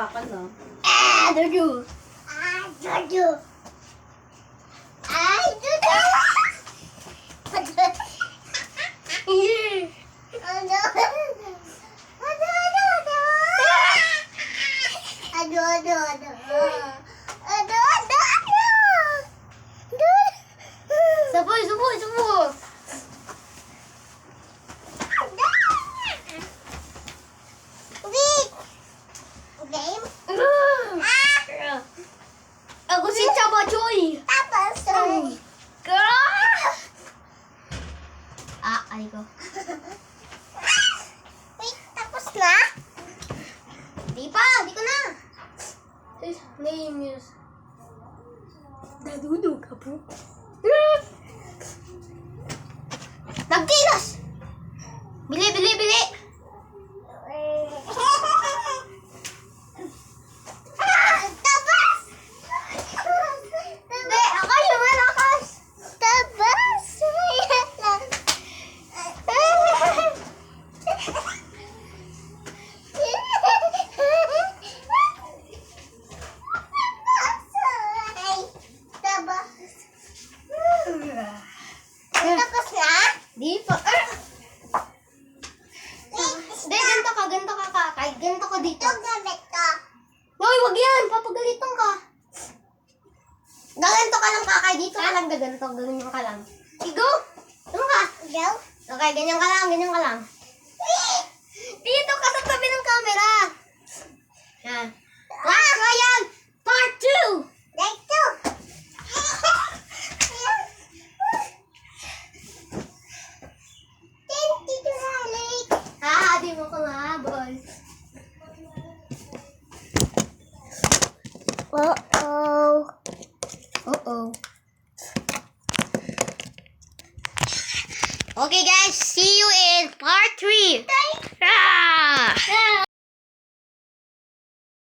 kaka na. Dudu. Dudu. Dudu. Sabay. Ako si Chabachoy. Ay ko. Wait, tapos na? Di pa, di ko na. Name is... Dadudo ka po. Nagkilos! Bili! Tabas! Hindi, ako yung malakas. Tabas! Tapos na? Di pa. Hindi, ganito ka, kakay. Ganito ka dito. Ito gamit ka. Hoy, wag yan. Papagalitan ka. Gaganto ka lang, kakay. Dito ka lang gaganto. Ganyan ka lang. Igo. Ano ka? Go. Okay, ganyan ka lang. Dito ka sa tabi ng camera. Yan. Last Ryan, part 2. Part 2. Di mo ko mahabol. Okay guys, see you in